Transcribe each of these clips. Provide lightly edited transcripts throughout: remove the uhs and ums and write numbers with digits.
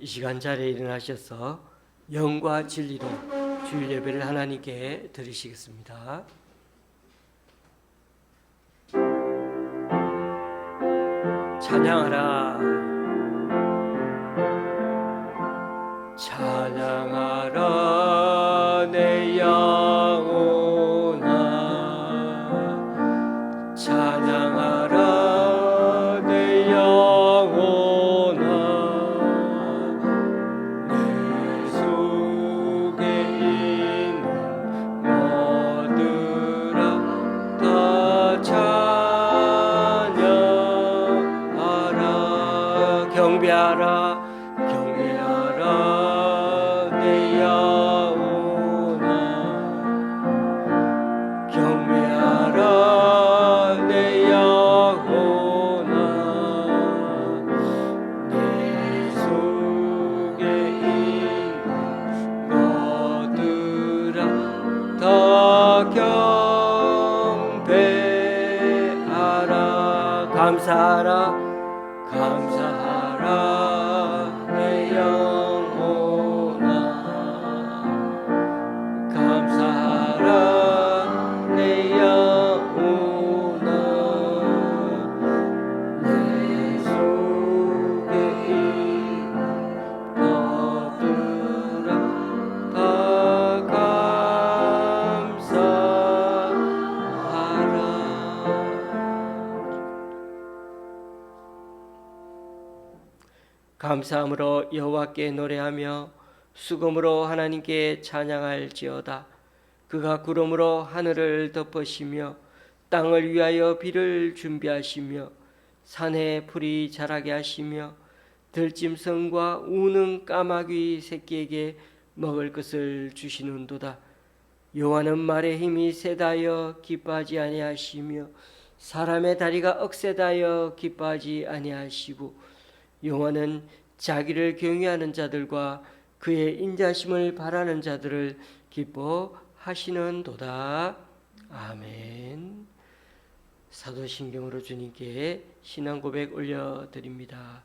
이 시간 자리에 일어나셔서 영과 진리로 주일 예배를 하나님께 드리시겠습니다. 찬양하라 찬양하라 내 영혼아 찬양하라 내 영혼아 내 속에 있는 모두라 다 찬양하라 경배하라 경배하라 내 영혼아 경배하라 내 영혼아 내 속에 있는 것들아 다 경배하라 감사하라 감사하라 내 영혼아 감사하라 내 영혼아 내 속에 있는 것들아 다 감사하라. 감사함으로 여호와께 노래하며 수금으로 하나님께 찬양할지어다. 그가 구름으로 하늘을 덮으시며 땅을 위하여 비를 준비하시며 산에 풀이 자라게 하시며 들짐승과 우는 까마귀 새끼에게 먹을 것을 주시는도다. 여호와는 말에 힘이 세다하여 기뻐하지 아니하시며 사람의 다리가 억세다하여 기뻐하지 아니하시고 여호와는 자기를 경외하는 자들과 그의 인자심을 바라는 자들을 기뻐하시는도다. 아멘. 사도신경으로 주님께 신앙 고백 올려드립니다.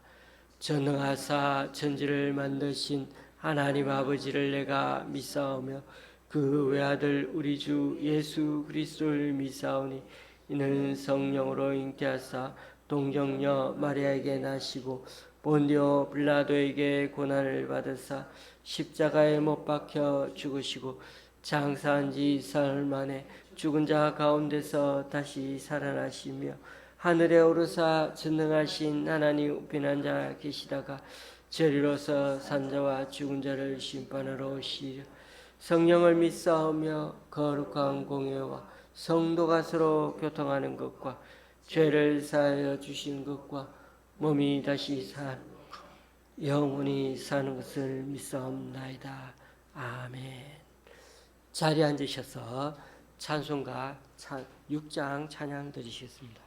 전능하사 천지를 만드신 하나님 아버지를 내가 믿사오며 그 외아들 우리 주 예수 그리스도를 믿사오니 이는 성령으로 잉태하사 동정녀 마리아에게 나시고 본디오 빌라도에게 고난을 받으사 십자가에 못 박혀 죽으시고 장사한 지 사흘 만에 죽은 자 가운데서 다시 살아나시며 하늘에 오르사 전능하신 하나님 우편한 자 계시다가 저리로서 산자와 죽은 자를 심판하러 오시리라. 성령을 믿사오며 거룩한 공예와 성도가 서로 교통하는 것과 죄를 사하여 주시는 것과 몸이 다시 산 영원히 사는 것을 믿사옵나이다. 아멘. 자리에 앉으셔서 찬송가 6장 찬양 드리시겠습니다.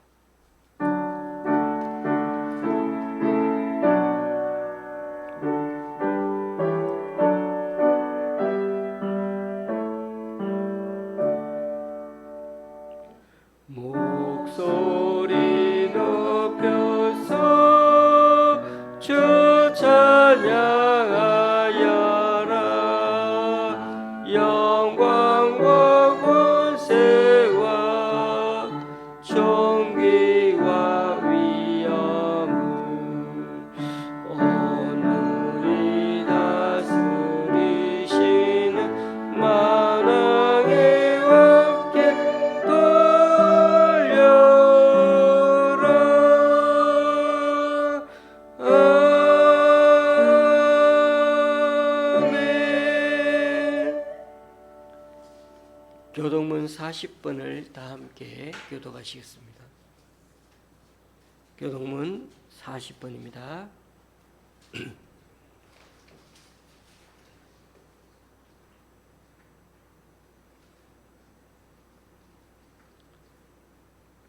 목소리 높여서 주 찬양하여라. 영광과 권세와 존귀와 위엄을 오늘이 다스리시는 만왕의 왕께 교동문 40번을 다 함께 교독하시겠습니다. 교동문 40번입니다.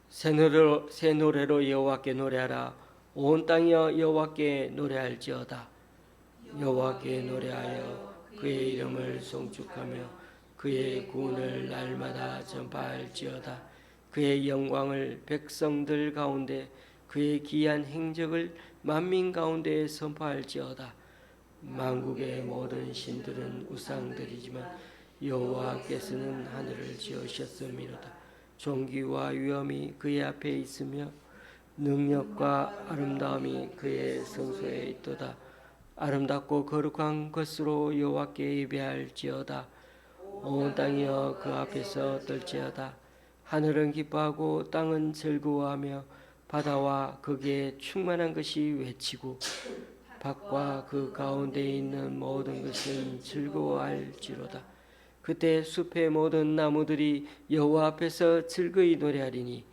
새 노래로 여호와께 노래하라. 온 땅이여 여호와께 노래할지어다. 여호와께 노래하여 그의 이름을 송축하며 그의 구원을 날마다 전파할지어다. 그의 영광을 백성들 가운데 그의 기이한 행적을 만민 가운데 선포할지어다. 만국의 모든 신들은 우상들이지만 여호와께서는 하늘을 지으셨음이로다. 존귀와 위엄이 그의 앞에 있으며 능력과 아름다움이 그의 성소에 있도다. 아름답고 거룩한 것으로 여호와께 예배할지어다. 온 땅이여 그 앞에서 떨지어다. 하늘은 기뻐하고 땅은 즐거워하며 바다와 거기에 충만한 것이 외치고 밭과 그 가운데 있는 모든 것은 즐거워할지로다. 그때 숲의 모든 나무들이 여호와 앞에서 즐거이 노래하리니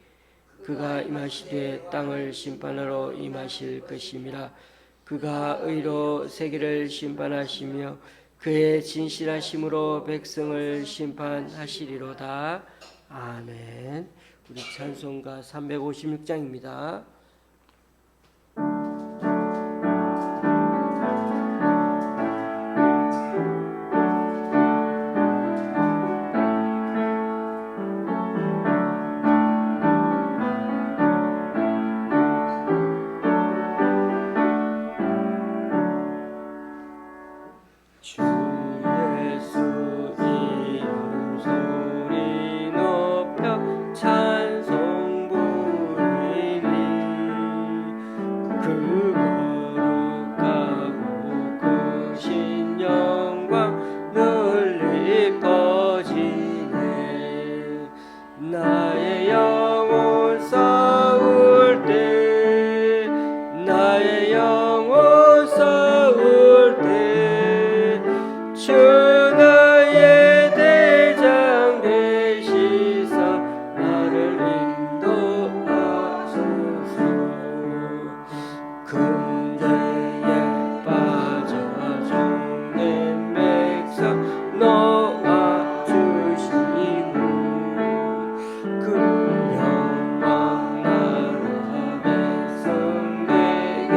그가 임하시되 땅을 심판하러 임하실 것임이라. 그가 의로 세계를 심판하시며 그의 진실하심으로 백성을 심판하시리로다. 아멘. 우리 찬송가 356장입니다. 주 예수 이름 소리 높여 찬송 부르리. 그 거룩하고 크신 영광 널리 퍼지네. 나의 영혼 싸울 때 나의 영혼 싸울 때 주 나의 대장 되시사 나를 인도하소서. 근대에 빠져 종된 백성 놓아주시고 그 영광 나라 백성에게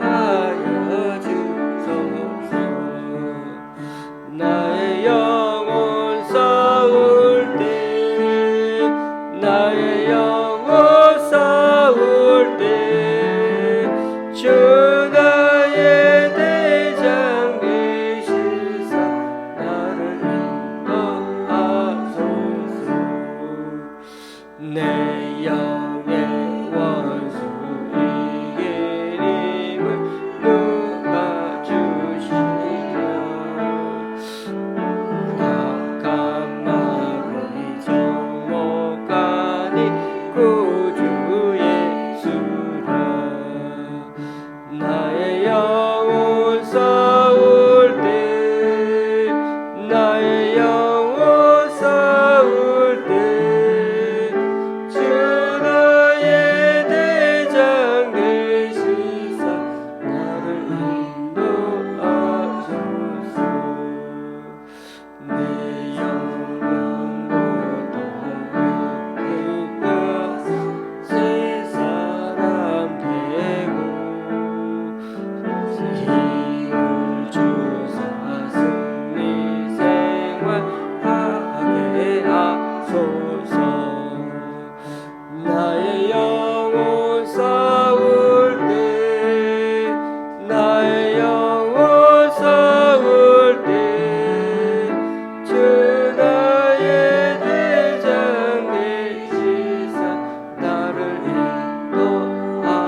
하여 주소서. 나의 영혼 싸울 때 나의 영혼 싸울 때 주 나의 대장 되시사 나를 인도하소서. 내 영의 원수 이기림을 누가 주시리라. 악한 마음이 정목하니 구주 예수라. 나의 영혼 싸울 때 나의 영혼 싸울 때 주 나의 대장 되시사 나를 인도하소서. 내 영혼 고통을 새 사람 되고 힘을 주사 승리 생활하게 하소서. 나의 영혼 싸울 때 나의 영혼 싸울 때 주 나의 대장 되시사 나를 인도하소서.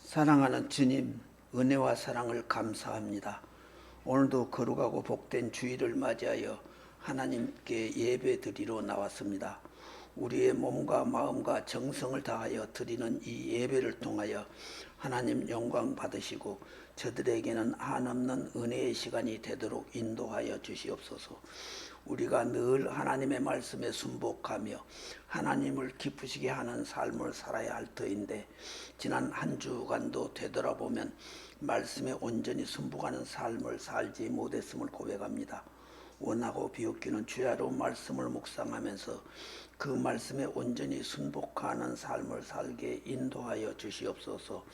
사랑하는 주님, 은혜와 사랑을 감사합니다. 오늘도 거룩하고 복된 주일을 맞이하여 하나님께 예배드리러 나왔습니다. 우리의 몸과 마음과 정성을 다하여 드리는 이 예배를 통하여 하나님 영광 받으시고 저들에게는 한없는 은혜의 시간이 되도록 인도하여 주시옵소서. 우리가 늘 하나님의 말씀에 순복하며 하나님을 기쁘시게 하는 삶을 살아야 할 터인데 지난 한 주간도 되돌아보면 말씀에 온전히 순복하는 삶을 살지 못했음을 고백합니다. 원하고 비웃기는 주야로 말씀을 묵상하면서 그 말씀에 온전히 순복하는 삶을 살게 인도하여 주시옵소서.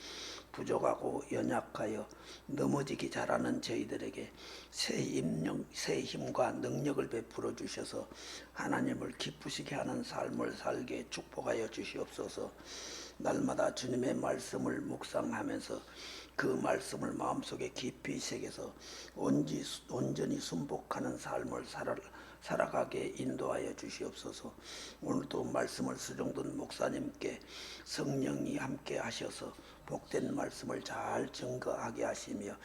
부족하고 연약하여 넘어지기 잘하는 저희들에게 새 힘과 능력을 베풀어 주셔서 하나님을 기쁘시게 하는 삶을 살게 축복하여 주시옵소서. 날마다 주님의 말씀을 묵상하면서 그 말씀을 마음속에 깊이 새겨서 온전히 순복하는 삶을 살아가게 인도하여 주시옵소서. 오늘도 말씀을 수종든 목사님께 성령이 함께 하셔서 복된 말씀을 잘 증거하게 하시며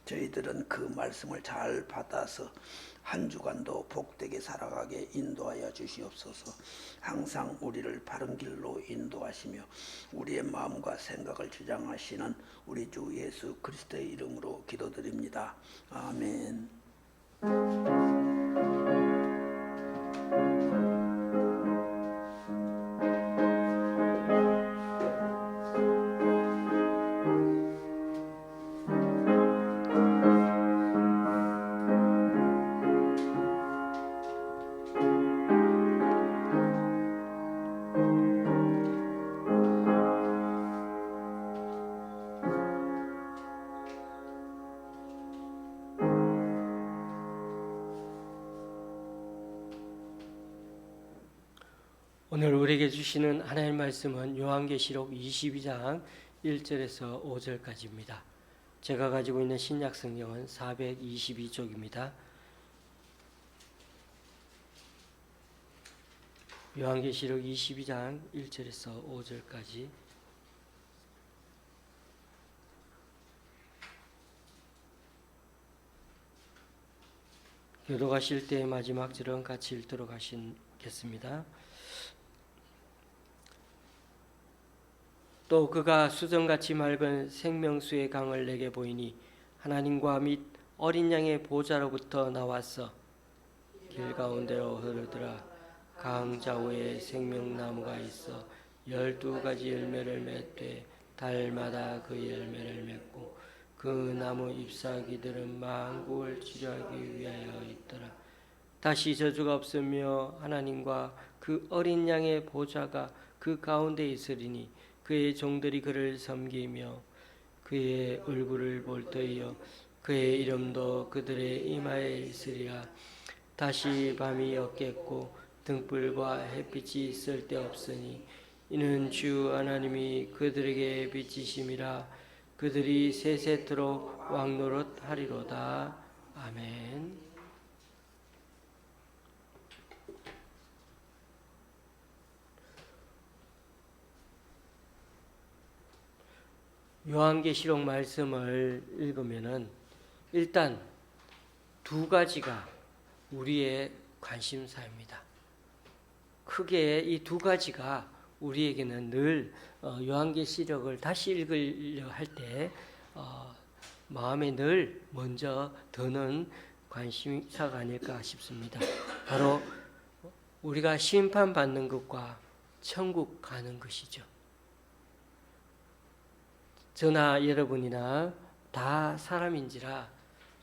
저희들은 그 말씀을 잘 받아서 한 주간도 복되게 살아가게 인도하여 주시옵소서. 항상 우리를 바른 길로 인도하시며 우리의 마음과 생각을 주장하시는 우리 주 예수 그리스도의 이름으로 기도드립니다. 아멘. 오늘 우리에게 주시는 하나님의 말씀은 요한계시록 22장 1절에서 5절까지입니다. 제가 가지고 있는 신약 성경은 422쪽입니다. 요한계시록 22장 1절에서 5절까지 교도가실 때의 마지막 절은 같이 읽도록 하시겠습니다. 또 그가 수정같이 맑은 생명수의 강을 내게 보이니 하나님과 및 어린 양의 보좌로부터 나와서 길 가운데로 흐르더라. 강 좌우에 생명나무가 있어 12가지 열매를 맺되 달마다 그 열매를 맺고 그 나무 잎사귀들은 만국을 치료하기 위하여 있더라. 다시 저주가 없으며 하나님과 그 어린 양의 보좌가 그 가운데 있으리니 그의 종들이 그를 섬기며 그의 얼굴을 볼 터이요 그의 이름도 그들의 이마에 있으리라. 다시 밤이 없겠고 등불과 햇빛이 쓸데없으니 이는 주 하나님이 그들에게 비치심이라. 그들이 세세토록 왕노릇하리로다. 아멘. 요한계시록 말씀을 읽으면은 일단 두 가지가 우리의 관심사입니다. 크게 이 두 가지가 우리에게는 늘 요한계시록을 다시 읽으려 할 때 마음에 늘 먼저 드는 관심사가 아닐까 싶습니다. 바로 우리가 심판받는 것과 천국 가는 것이죠. 저나 여러분이나 다 사람인지라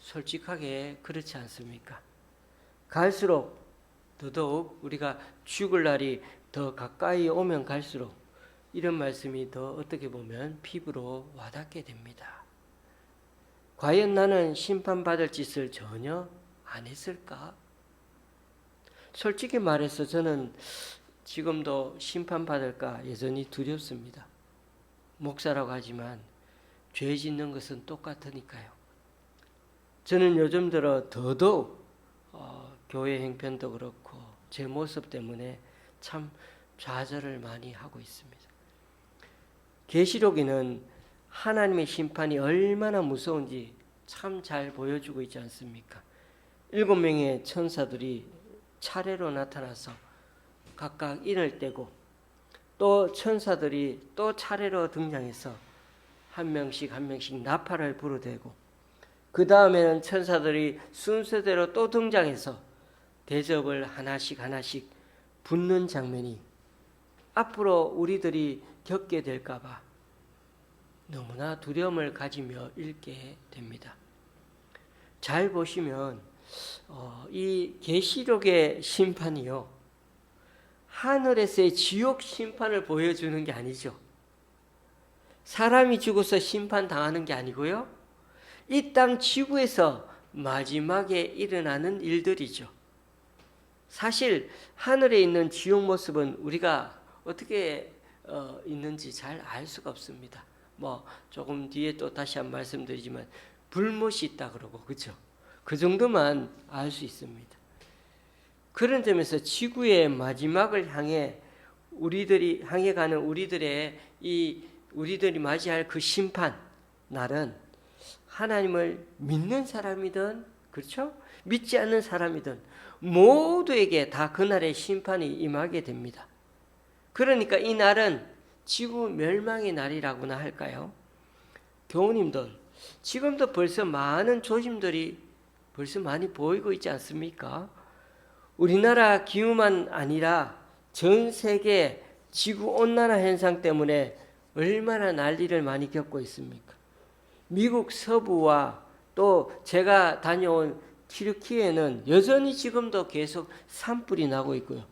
솔직하게 그렇지 않습니까? 갈수록 더더욱 우리가 죽을 날이 더 가까이 오면 갈수록 이런 말씀이 더 어떻게 보면 피부로 와닿게 됩니다. 과연 나는 심판받을 짓을 전혀 안 했을까? 솔직히 말해서 저는 지금도 심판받을까 여전히 두렵습니다. 목사라고 하지만 죄 짓는 것은 똑같으니까요. 저는 요즘 들어 더더욱 교회 형편도 그렇고 제 모습 때문에 참 좌절을 많이 하고 있습니다. 계시록에는 하나님의 심판이 얼마나 무서운지 참 잘 보여주고 있지 않습니까? 7명의 천사들이 차례로 나타나서 각각 인을 떼고 또 천사들이 또 차례로 등장해서 한 명씩 나팔을 부르대고 그 다음에는 천사들이 순서대로 또 등장해서 대접을 하나씩 붙는 장면이 앞으로 우리들이 겪게 될까 봐 너무나 두려움을 가지며 읽게 됩니다. 잘 보시면 이 계시록의 심판이요, 하늘에서의 지옥 심판을 보여주는 게 아니죠. 사람이 죽어서 심판당하는 게 아니고요, 이 땅 지구에서 마지막에 일어나는 일들이죠. 사실 하늘에 있는 지옥 모습은 우리가 어떻게 있는지 잘 알 수가 없습니다. 조금 뒤에 또 다시 한번 말씀드리지만 불못이 있다 그러고, 그죠? 그 정도만 알 수 있습니다. 그런 점에서 지구의 마지막을 향해 가는 우리들이 맞이할 그 심판 날은 하나님을 믿는 사람이든, 그렇죠? 믿지 않는 사람이든 모두에게 다 그날의 심판이 임하게 됩니다. 그러니까 이 날은 지구 멸망의 날이라고나 할까요? 교우님들, 지금도 벌써 많은 조짐들이 벌써 많이 보이고 있지 않습니까? 우리나라 기후만 아니라 전 세계 지구 온난화 현상 때문에 얼마나 난리를 많이 겪고 있습니까? 미국 서부와 또 제가 다녀온 튀르키예는 여전히 지금도 계속 산불이 나고 있고요.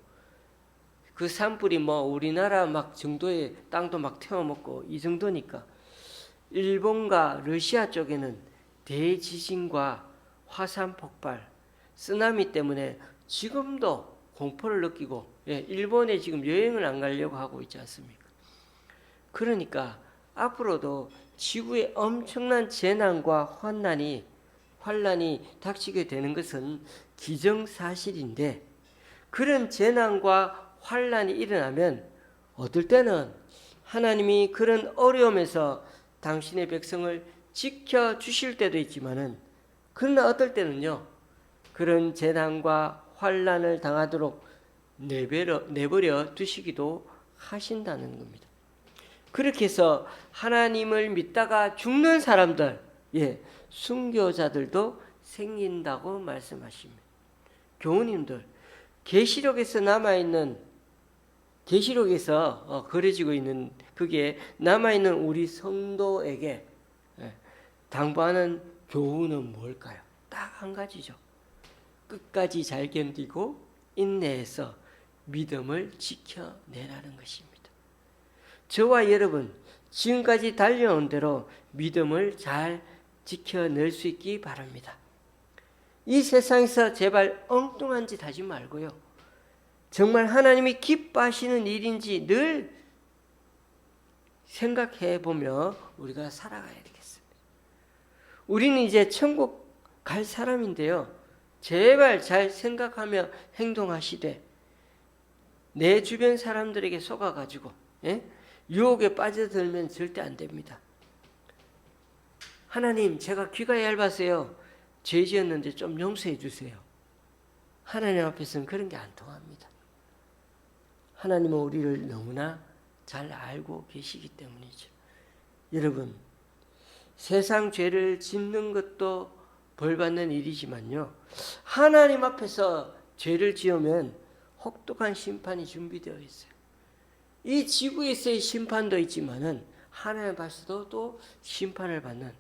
그 산불이 우리나라 정도의 땅도 태워먹고 이 정도니까, 일본과 러시아 쪽에는 대지진과 화산 폭발, 쓰나미 때문에 지금도 공포를 느끼고, 일본에 지금 여행을 안 가려고 하고 있지 않습니까? 그러니까 앞으로도 지구에 엄청난 재난과 환란이 닥치게 되는 것은 기정사실인데, 그런 재난과 환란이 일어나면 어떨 때는 하나님이 그런 어려움에서 당신의 백성을 지켜주실 때도 있지만은, 그러나 어떨 때는요, 그런 재난과 환란을 당하도록 내버려 두시기도 하신다는 겁니다. 그렇게 해서 하나님을 믿다가 죽는 사람들, 순교자들도 생긴다고 말씀하십니다. 교우님들, 계시록에서 그려지고 있는 그게 남아있는 우리 성도에게 당부하는 교훈은 뭘까요? 딱 한 가지죠. 끝까지 잘 견디고 인내해서 믿음을 지켜내라는 것입니다. 저와 여러분, 지금까지 달려온 대로 믿음을 잘 지켜낼 수 있기 바랍니다. 이 세상에서 제발 엉뚱한 짓 하지 말고요, 정말 하나님이 기뻐하시는 일인지 늘 생각해 보며 우리가 살아가야 되겠습니다. 우리는 이제 천국 갈 사람인데요, 제발 잘 생각하며 행동하시되 내 주변 사람들에게 속아가지고 유혹에 빠져들면 절대 안 됩니다. 하나님, 제가 귀가 얇아서요 죄 지었는데 좀 용서해 주세요. 하나님 앞에서는 그런 게 안 통합니다. 하나님은 우리를 너무나 잘 알고 계시기 때문이죠. 여러분, 세상 죄를 짓는 것도 벌받는 일이지만요, 하나님 앞에서 죄를 지으면 혹독한 심판이 준비되어 있어요. 이 지구에서의 심판도 있지만은 하나님 앞에서도 또 심판을 받는.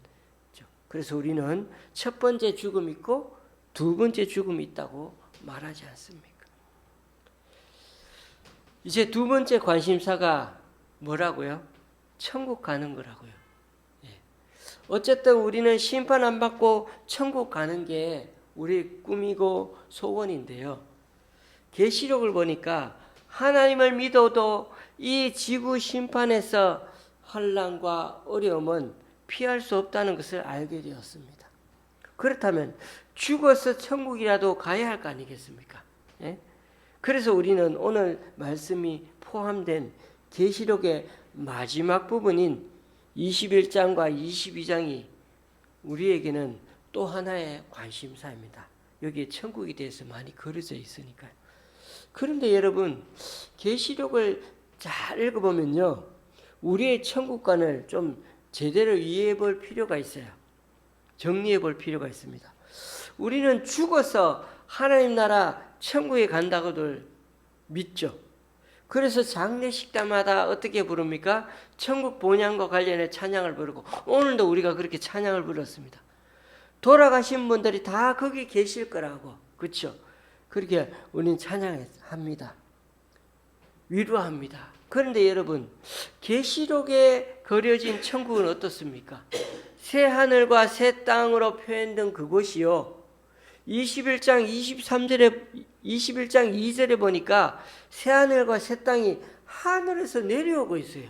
그래서 우리는 첫 번째 죽음이 있고 두 번째 죽음이 있다고 말하지 않습니까? 이제 두 번째 관심사가 뭐라고요? 천국 가는 거라고요. 어쨌든 우리는 심판 안 받고 천국 가는 게 우리의 꿈이고 소원인데요, 계시록을 보니까 하나님을 믿어도 이 지구 심판에서 환난과 어려움은 피할 수 없다는 것을 알게 되었습니다. 그렇다면 죽어서 천국이라도 가야 할 거 아니겠습니까? 그래서 우리는 오늘 말씀이 포함된 계시록의 마지막 부분인 21장과 22장이 우리에게는 또 하나의 관심사입니다. 여기에 천국에 대해서 많이 그려져 있으니까요. 그런데 여러분, 계시록을 잘 읽어보면요, 우리의 천국관을 좀 제대로 이해해 볼 필요가 있어요. 정리해 볼 필요가 있습니다. 우리는 죽어서 하나님 나라 천국에 간다고들 믿죠. 그래서 장례식 때마다 어떻게 부릅니까? 천국 본향과 관련해 찬양을 부르고, 오늘도 우리가 그렇게 찬양을 불렀습니다. 돌아가신 분들이 다 거기 계실 거라고. 그렇죠? 그렇게 우리는 찬양합니다. 위로합니다. 그런데 여러분, 계시록에 그려진 천국은 어떻습니까? 새 하늘과 새 땅으로 표현된 그곳이요. 21장 2절에 보니까 새 하늘과 새 땅이 하늘에서 내려오고 있어요.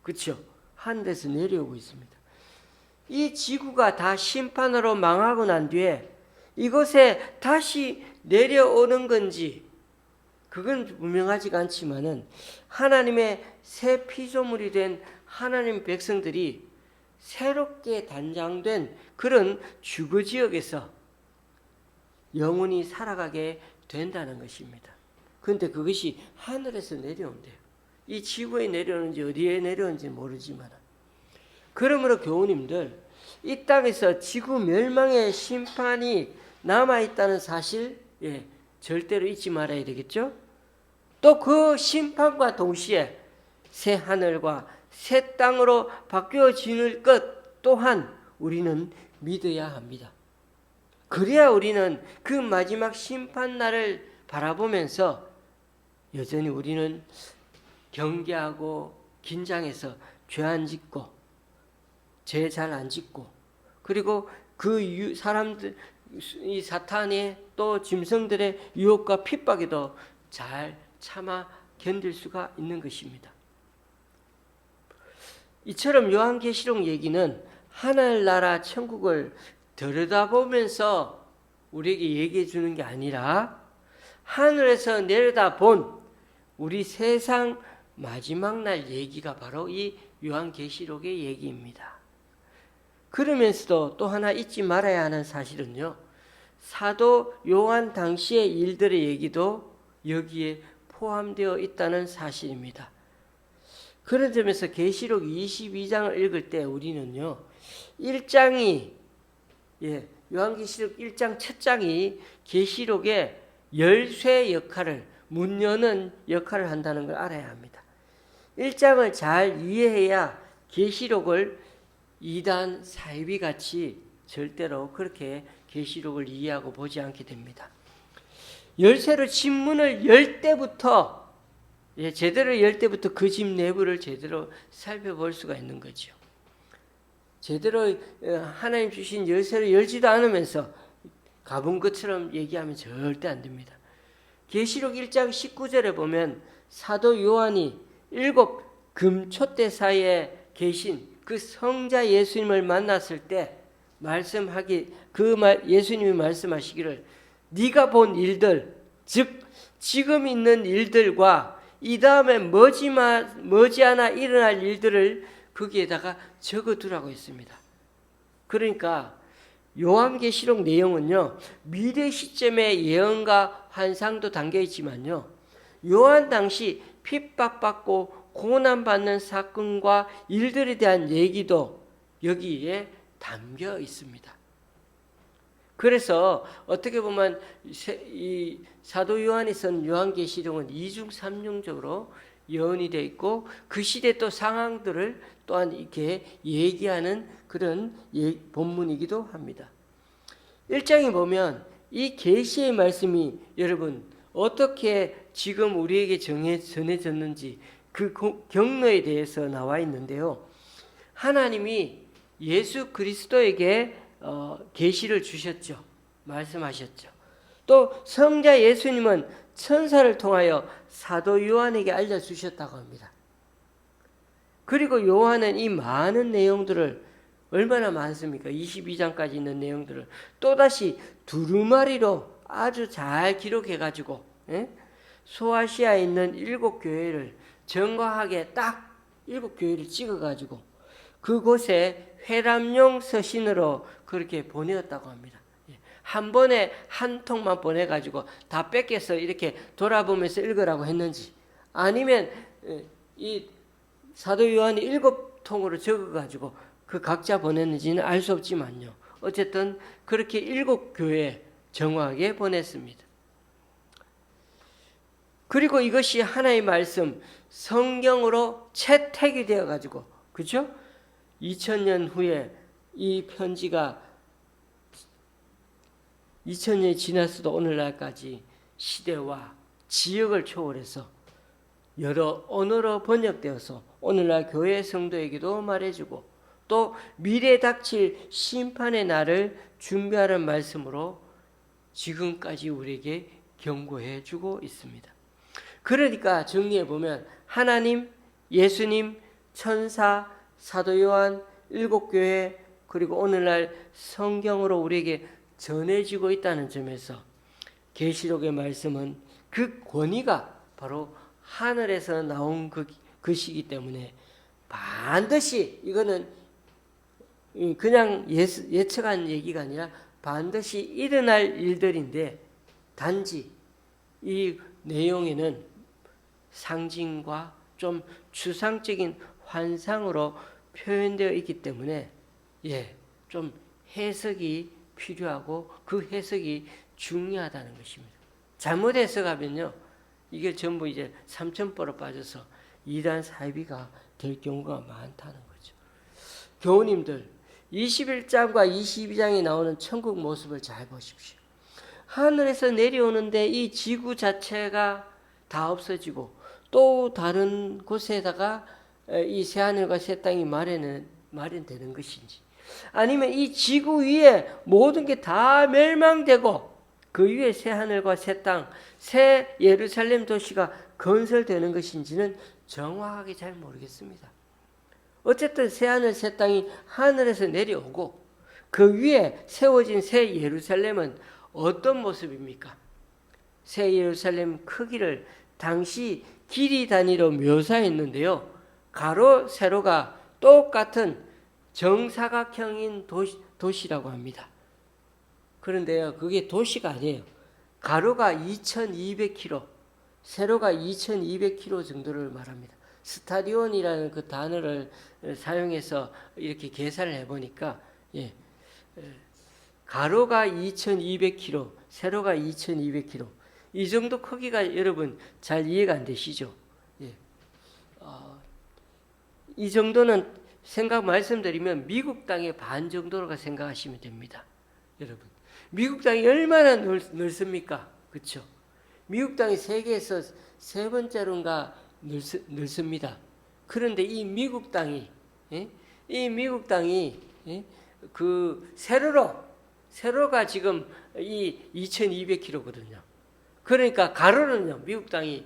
그렇죠? 하늘에서 내려오고 있습니다. 이 지구가 다 심판으로 망하고 난 뒤에 이곳에 다시 내려오는 건지 그건 분명하지가 않지만은 하나님의 새 피조물이 된 하나님 백성들이 새롭게 단장된 그런 주거지역에서 영원히 살아가게 된다는 것입니다. 그런데 그것이 하늘에서 내려온대요. 이 지구에 내려오는지 어디에 내려오는지 모르지만, 그러므로 교우님들, 이 땅에서 지구 멸망의 심판이 남아있다는 사실, 절대로 잊지 말아야 되겠죠? 또 그 심판과 동시에 새 하늘과 새 땅으로 바뀌어지는 것 또한 우리는 믿어야 합니다. 그래야 우리는 그 마지막 심판날을 바라보면서 여전히 우리는 경계하고 긴장해서 죄 안 짓고 죄 잘 안 짓고, 그리고 그 사람들, 이 사탄의 또 짐승들의 유혹과 핍박에도 잘 참아 견딜 수가 있는 것입니다. 이처럼 요한계시록 얘기는 하늘나라 천국을 들여다보면서 우리에게 얘기해 주는 게 아니라 하늘에서 내려다본 우리 세상 마지막 날 얘기가 바로 이 요한계시록의 얘기입니다. 그러면서도 또 하나 잊지 말아야 하는 사실은요, 사도 요한 당시의 일들의 얘기도 여기에 포함되어 있다는 사실입니다. 그런 점에서 계시록 22장을 읽을 때 우리는요, 1장이, 요한계시록 1장 첫 장이 계시록의 열쇠 역할을, 문 여는 역할을 한다는 걸 알아야 합니다. 1장을 잘 이해해야 계시록을 이단 사이비 같이 절대로 그렇게 계시록을 이해하고 보지 않게 됩니다. 열쇠로 집 문을 열 때부터, 제대로 열 때부터 그 집 내부를 제대로 살펴볼 수가 있는 거죠. 제대로 하나님 주신 열쇠를 열지도 않으면서 가본 것처럼 얘기하면 절대 안 됩니다. 계시록 1장 19절에 보면 사도 요한이 7 금초대 사이에 계신 그 성자 예수님을 만났을 때 예수님이 말씀하시기를, 네가 본 일들, 즉 지금 있는 일들과 이 다음에 머지않아 일어날 일들을 거기에다가 적어두라고 했습니다. 그러니까 요한계시록 내용은요, 미래 시점의 예언과 환상도 담겨 있지만요, 요한 당시 핍박받고 고난받는 사건과 일들에 대한 얘기도 여기에 담겨 있습니다. 그래서 어떻게 보면 이 사도 요한이 쓴 요한계시록은 이중삼중적으로 예언이 되어 있고, 그 시대 또 상황들을 또한 이렇게 얘기하는 그런 본문이기도 합니다. 1장에 보면 이 계시의 말씀이 여러분 어떻게 지금 우리에게 전해졌는지 그 경로에 대해서 나와 있는데요, 하나님이 예수 그리스도에게 계시를 주셨죠. 말씀하셨죠. 또 성자 예수님은 천사를 통하여 사도 요한에게 알려주셨다고 합니다. 그리고 요한은 이 많은 내용들을, 얼마나 많습니까? 22장까지 있는 내용들을 또다시 두루마리로 아주 잘 기록해가지고 소아시아에 있는 7 교회를 정확하게 딱 7 교회를 찍어가지고 그곳에 회람용 서신으로 그렇게 보내었다고 합니다. 한 번에 한 통만 보내가지고 다 뺏겨서 이렇게 돌아보면서 읽으라고 했는지, 아니면 이 사도 요한이 7통으로 적어가지고 그 각자 보냈는지는 알 수 없지만요, 어쨌든 그렇게 7 교회에 정확하게 보냈습니다. 그리고 이것이 하나의 말씀, 성경으로 채택이 되어가지고, 그죠? 2000년 후에 이 편지가 2000년이 지났어도 오늘날까지 시대와 지역을 초월해서 여러 언어로 번역되어서 오늘날 교회 성도에게도 말해주고 또 미래에 닥칠 심판의 날을 준비하는 말씀으로 지금까지 우리에게 경고해 주고 있습니다. 그러니까 정리해 보면 하나님, 예수님, 천사, 사도 요한, 일곱 교회 그리고 오늘날 성경으로 우리에게 전해지고 있다는 점에서 계시록의 말씀은 그 권위가 바로 하늘에서 나온 것이기 때문에 반드시 이거는 그냥 예측한 얘기가 아니라 반드시 일어날 일들인데 단지 이 내용에는 상징과 좀 추상적인 환상으로 표현되어 있기 때문에 좀 해석이 필요하고 그 해석이 중요하다는 것입니다. 잘못 해석하면요, 이게 전부 이제 삼천포로 빠져서 이단 사이비가 될 경우가 많다는 거죠. 교우님들, 21장과 22장에 나오는 천국 모습을 잘 보십시오. 하늘에서 내려오는데 이 지구 자체가 다 없어지고 또 다른 곳에다가 이 새하늘과 새 땅이 마련되는 것인지, 아니면 이 지구 위에 모든 게 다 멸망되고 그 위에 새하늘과 새 땅, 새 예루살렘 도시가 건설되는 것인지는 정확하게 잘 모르겠습니다. 어쨌든 새하늘 새 땅이 하늘에서 내려오고 그 위에 세워진 새 예루살렘은 어떤 모습입니까? 새 예루살렘 크기를 당시 길이 단위로 묘사했는데요. 가로 세로가 똑같은 정사각형인 도시라고 합니다. 그런데요, 그게 도시가 아니에요. 가로가 2200km, 세로가 2200km 정도를 말합니다. 스타디온이라는 그 단어를 사용해서 이렇게 계산을 해보니까 가로가 2200km, 세로가 2200km. 이 정도 크기가 여러분 잘 이해가 안 되시죠? 이 정도는 말씀드리면 미국 땅의 반 정도로 생각하시면 됩니다. 여러분, 미국 땅이 얼마나 넓습니까? 그렇죠? 미국 땅이 세계에서 세 번째로인가 넓습니다. 그런데 이 미국 땅이 그 세로가 지금 이 2200km거든요. 그러니까 가로는요, 미국 땅이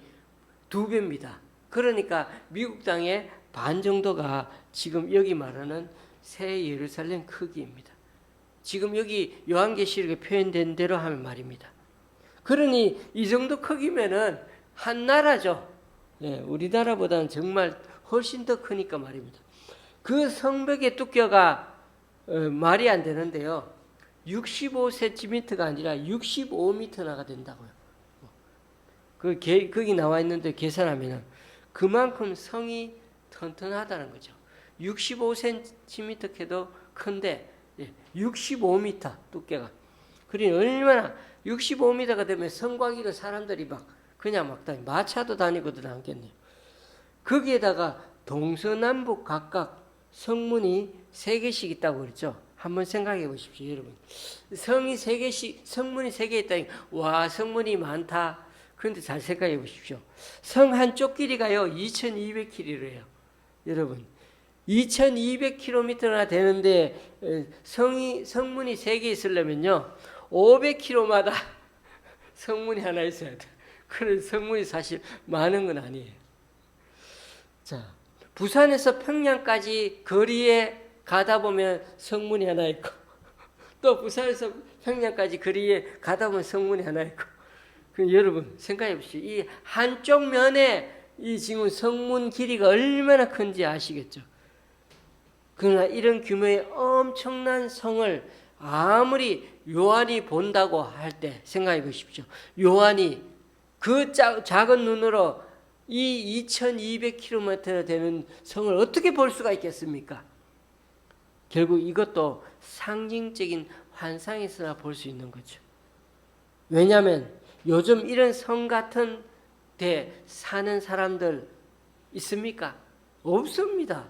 2배입니다. 그러니까 미국 땅의 반 정도가 지금 여기 말하는 새 예루살렘 크기입니다. 지금 여기 요한계시록에 표현된 대로 하면 말입니다. 그러니 이 정도 크기면은 한 나라죠. 우리나라보다는 정말 훨씬 더 크니까 말입니다. 그 성벽의 두께가 말이 안 되는데요. 65cm가 아니라 65m나 된다고요. 거기 나와 있는데 계산하면 그만큼 성이 튼튼하다는 거죠. 65cm 해도 큰데 65m 두께가. 그러니 얼마나 65m가 되면 성곽위로 사람들이 그냥 다니, 마차도 다니고도 않겠네요. 거기에다가 동서남북 각각 성문이 3개씩 있다고 그랬죠. 한번 생각해 보십시오, 여러분. 성문이 3개 있다니까, 와, 성문이 많다. 그런데 잘 생각해 보십시오. 성 한쪽 길이가요, 2200km래요. 여러분, 2200km나 되는데 성문이 3개 있으려면요 500km마다 성문이 하나 있어야 돼. 그래서 성문이 사실 많은 건 아니에요. 자, 부산에서 평양까지 거리에 가다 보면 성문이 하나 있고 또 부산에서 평양까지 거리에 가다 보면 성문이 하나 있고, 그럼 여러분 생각해 보십시오. 이 한쪽 면에 이 지금 성문 길이가 얼마나 큰지 아시겠죠? 그러나 이런 규모의 엄청난 성을 아무리 요한이 본다고 할 때 생각해 보십시오. 요한이 그 작은 눈으로 이 2200km 되는 성을 어떻게 볼 수가 있겠습니까? 결국 이것도 상징적인 환상에서나 볼 수 있는 거죠. 왜냐하면 요즘 이런 성 같은 데 사는 사람들 있습니까? 없습니다.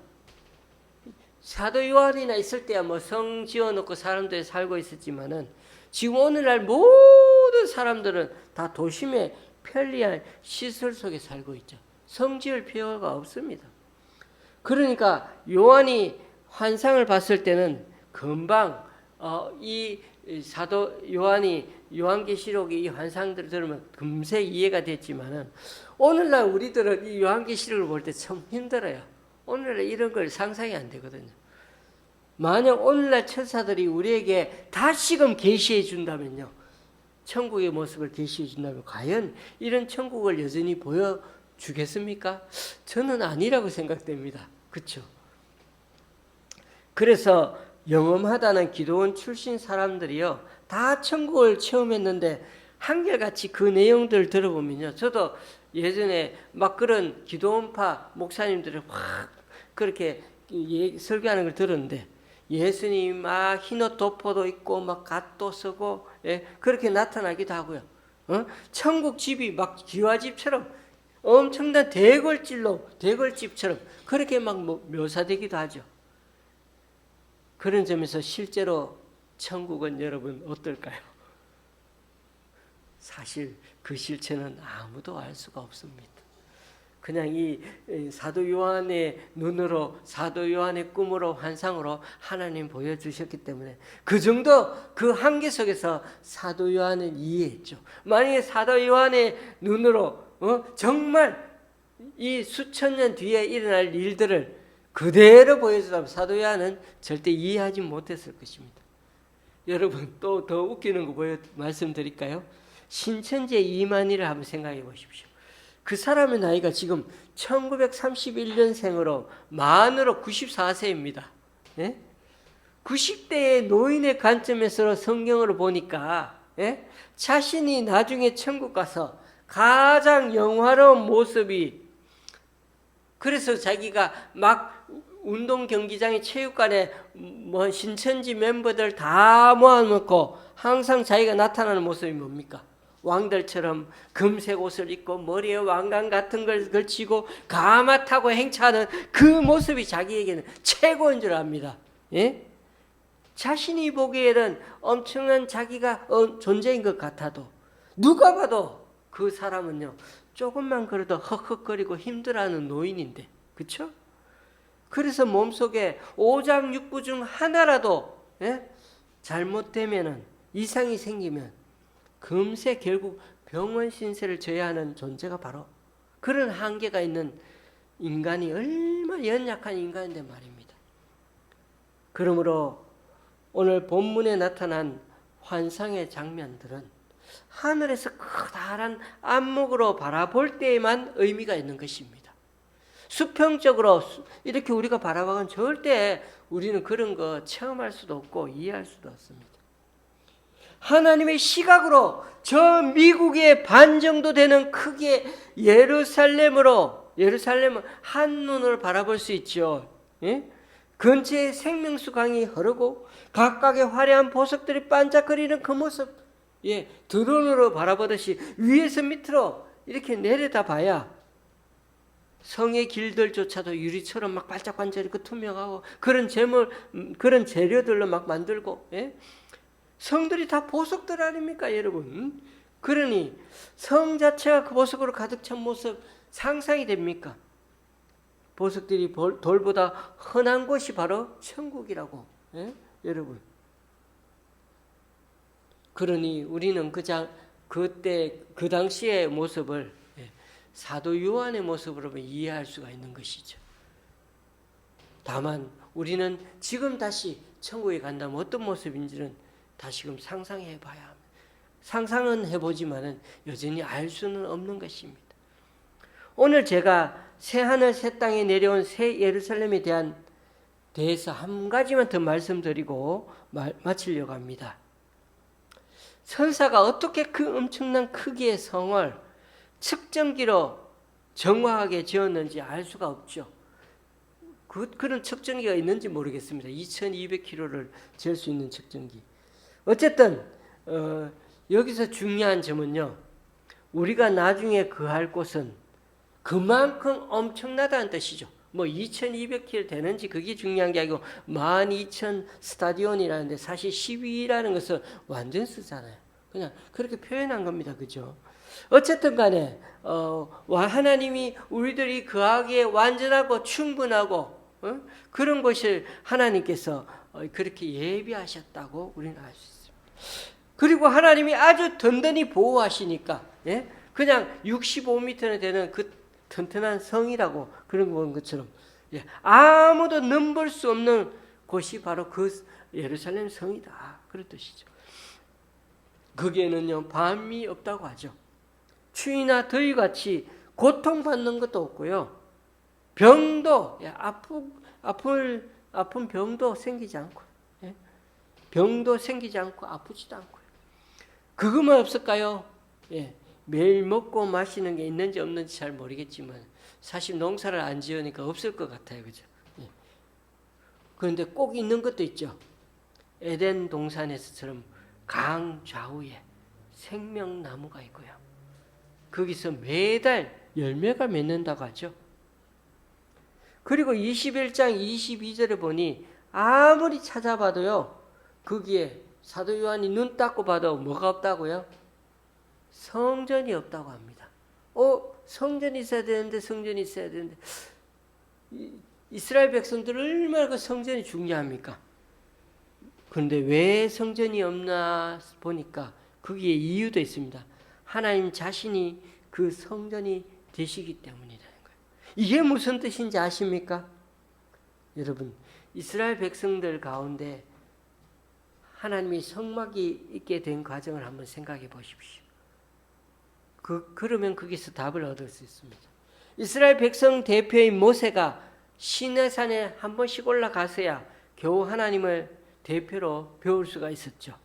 사도 요한이나 있을 때야 성 지어놓고 사람들이 살고 있었지만은 지금 오늘날 모든 사람들은 다 도심의 편리한 시설 속에 살고 있죠. 성지을 필요가 없습니다. 그러니까 요한이 환상을 봤을 때는 금방 이 사도 요한이 요한계시록의 이 환상들을 들으면 금세 이해가 됐지만은 오늘날 우리들은 이 요한계시록을 볼 때 참 힘들어요. 오늘날 이런 걸 상상이 안 되거든요. 만약 오늘날 천사들이 우리에게 다시금 계시해 준다면요, 천국의 모습을 계시해 준다면 과연 이런 천국을 여전히 보여주겠습니까? 저는 아니라고 생각됩니다. 그렇죠? 그래서 영험하다는 기도원 출신 사람들이요, 다 천국을 체험했는데 한결같이 그 내용들을 들어보면요, 저도 예전에 막 그런 기도원파 목사님들을 확 그렇게 설교하는 걸 들었는데, 예수님이 막 흰옷 도포도 입고 막 갓도 쓰고, 예, 그렇게 나타나기도 하고요. 천국 집이 막 기와집처럼 엄청난 대궐집처럼 그렇게 막 묘사되기도 하죠. 그런 점에서 실제로 천국은 여러분 어떨까요? 사실 그 실체는 아무도 알 수가 없습니다. 그냥 이 사도 요한의 눈으로, 사도 요한의 꿈으로, 환상으로 하나님 보여주셨기 때문에 그 정도, 그 한계 속에서 사도 요한은 이해했죠. 만약에 사도 요한의 눈으로 정말 이 수천 년 뒤에 일어날 일들을 그대로 보여주다면 사도 요한은 절대 이해하지 못했을 것입니다. 여러분, 또 더 웃기는 거 말씀드릴까요? 신천지 이만희를 한번 생각해 보십시오. 그 사람의 나이가 지금 1931년생으로 만으로 94세입니다. 예? 90대의 노인의 관점에서 성경으로 보니까, 예? 자신이 나중에 천국 가서 가장 영화로운 모습이, 그래서 자기가 막 운동 경기장에 체육관에 뭐 신천지 멤버들 다 모아놓고 항상 자기가 나타나는 모습이 뭡니까? 왕들처럼 금색 옷을 입고 머리에 왕관 같은 걸 걸치고 가마 타고 행차하는 그 모습이 자기에게는 최고인 줄 압니다. 예? 자신이 보기에는 엄청난 자기가 존재인 것 같아도 누가 봐도 그 사람은요, 조금만 그래도 헉헉거리고 힘들어하는 노인인데, 그렇죠? 그래서 몸속에 오장육부 중 하나라도, 예? 잘못되면은, 이상이 생기면 금세 결국 병원 신세를 져야 하는 존재가 바로 그런 한계가 있는 인간이 얼마나 연약한 인간인데 말입니다. 그러므로 오늘 본문에 나타난 환상의 장면들은 하늘에서 커다란 안목으로 바라볼 때에만 의미가 있는 것입니다. 수평적으로 이렇게 우리가 바라봐는 절대 우리는 그런 거 체험할 수도 없고 이해할 수도 없습니다. 하나님의 시각으로 저 미국의 반 정도 되는 크기의 예루살렘을 한눈으로 바라볼 수 있죠. 예? 근처에 생명수 강이 흐르고 각각의 화려한 보석들이 반짝거리는 그 모습, 예, 드론으로 바라보듯이 위에서 밑으로 이렇게 내려다 봐야 성의 길들조차도 유리처럼 막 반짝반짝이고 투명하고 그런 재료들로 막 만들고, 예? 성들이 다 보석들 아닙니까, 여러분? 그러니 성 자체가 그 보석으로 가득 찬 모습 상상이 됩니까? 보석들이 돌보다 흔한 곳이 바로 천국이라고, 예? 여러분. 그러니 우리는 그때 그 당시의 모습을, 예, 사도 요한의 모습으로 이해할 수가 있는 것이죠. 다만 우리는 지금 다시 천국에 간다면 어떤 모습인지는 다시금 상상해 봐야 합니다. 상상은 해보지만은 여전히 알 수는 없는 것입니다. 오늘 제가 새 하늘 새 땅에 내려온 새 예루살렘에 대해서 한 가지만 더 말씀드리고 마치려고 합니다. 천사가 어떻게 그 엄청난 크기의 성을 측정기로 정확하게 지었는지 알 수가 없죠. 그런 측정기가 있는지 모르겠습니다. 2200km를 잴 수 있는 측정기. 어쨌든 여기서 중요한 점은요, 우리가 나중에 거할 곳은 그만큼 엄청나다는 뜻이죠. 뭐 2200km 되는지 그게 중요한 게 아니고 12,000 스타디온이라는데 사실 12라는 것은 완전 쓰잖아요. 그냥 그렇게 표현한 겁니다. 그죠? 어쨌든 간에 하나님이 우리들이 그하기에 완전하고 충분하고 그런 것을 하나님께서 그렇게 예비하셨다고 우리는 알 수 있습니다. 그리고 하나님이 아주 든든히 보호하시니까 그냥 65m나 되는 그 튼튼한 성이라고 그런 것처럼 아무도 넘볼 수 없는 곳이 바로 그 예루살렘 성이다. 그런 뜻이죠. 거기에는요 밤이 없다고 하죠. 추위나 더위같이 고통받는 것도 없고요. 병도 아픈 병도 생기지 않고 병도 생기지 않고 아프지도 않고요. 그것만 없을까요? 매일 먹고 마시는 게 있는지 없는지 잘 모르겠지만 사실 농사를 안 지으니까 없을 것 같아요. 그죠? 그런데 꼭 있는 것도 있죠. 에덴 동산에서처럼 강 좌우에 생명나무가 있고요. 거기서 매달 열매가 맺는다고 하죠. 그리고 21장 22절에 보니 아무리 찾아봐도요. 거기에 사도 요한이 눈 닦고 봐도 뭐가 없다고요? 성전이 없다고 합니다. 성전이 있어야 되는데 성전이 있어야 되는데 이스라엘 백성들 얼마나 그 성전이 중요합니까? 그런데 왜 성전이 없나 보니까 거기에 이유도 있습니다. 하나님 자신이 그 성전이 되시기 때문이라는 거예요. 이게 무슨 뜻인지 아십니까? 여러분, 이스라엘 백성들 가운데 하나님이 성막이 있게 된 과정을 한번 생각해 보십시오. 그러면 거기서 답을 얻을 수 있습니다. 이스라엘 백성 대표인 모세가 시내산에 한 번씩 올라가서야 겨우 하나님을 대표로 배울 수가 있었죠.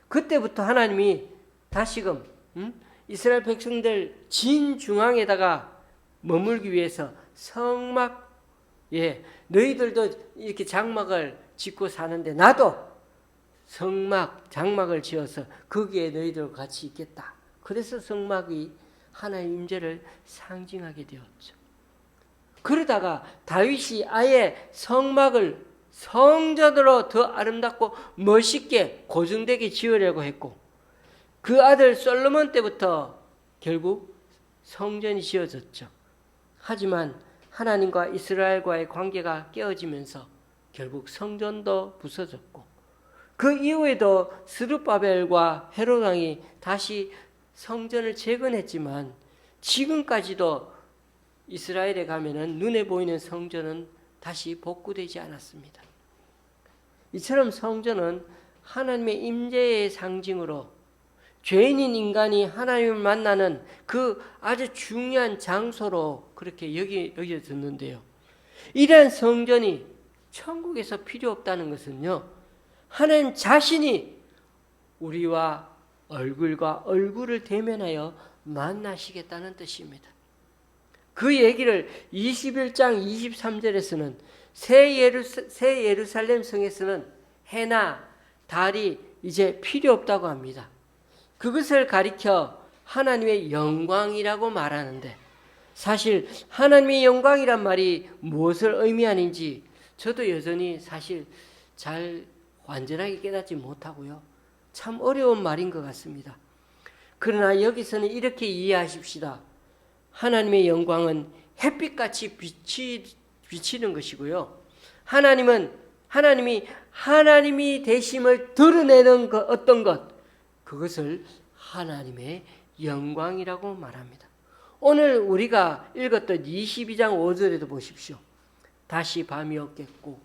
그때부터 하나님이 다시금 이스라엘 백성들 진중앙에다가 머물기 위해서 성막, 너희들도 이렇게 장막을 짓고 사는데 나도 장막을 지어서 거기에 너희들과 같이 있겠다. 그래서 성막이 하나님의 임재를 상징하게 되었죠. 그러다가 다윗이 아예 성막을 성전으로 더 아름답고 멋있게 고증되게 지으려고 했고 그 아들 솔로몬 때부터 결국 성전이 지어졌죠. 하지만 하나님과 이스라엘과의 관계가 깨어지면서 결국 성전도 부서졌고 그 이후에도 스룹바벨과 헤롯 왕이 다시 성전을 재건했지만 지금까지도 이스라엘에 가면은 눈에 보이는 성전은 다시 복구되지 않았습니다. 이처럼 성전은 하나님의 임재의 상징으로 죄인인 인간이 하나님을 만나는 그 아주 중요한 장소로 그렇게 여겨졌는데요. 이러한 성전이 천국에서 필요 없다는 것은요. 하나님 자신이 우리와 얼굴과 얼굴을 대면하여 만나시겠다는 뜻입니다. 그 얘기를 21장 23절에서는 새 예루살렘 성에서는 해나 달이 이제 필요 없다고 합니다. 그것을 가리켜 하나님의 영광이라고 말하는데 사실 하나님의 영광이란 말이 무엇을 의미하는지 저도 여전히 사실 잘 완전하게 깨닫지 못하고요. 참 어려운 말인 것 같습니다. 그러나 여기서는 이렇게 이해하십시다. 하나님의 영광은 햇빛같이 비치는 것이고요. 하나님이 되심을 드러내는 어떤 것, 그것을 하나님의 영광이라고 말합니다. 오늘 우리가 읽었던 22장 5절에도 보십시오. 다시 밤이 없겠고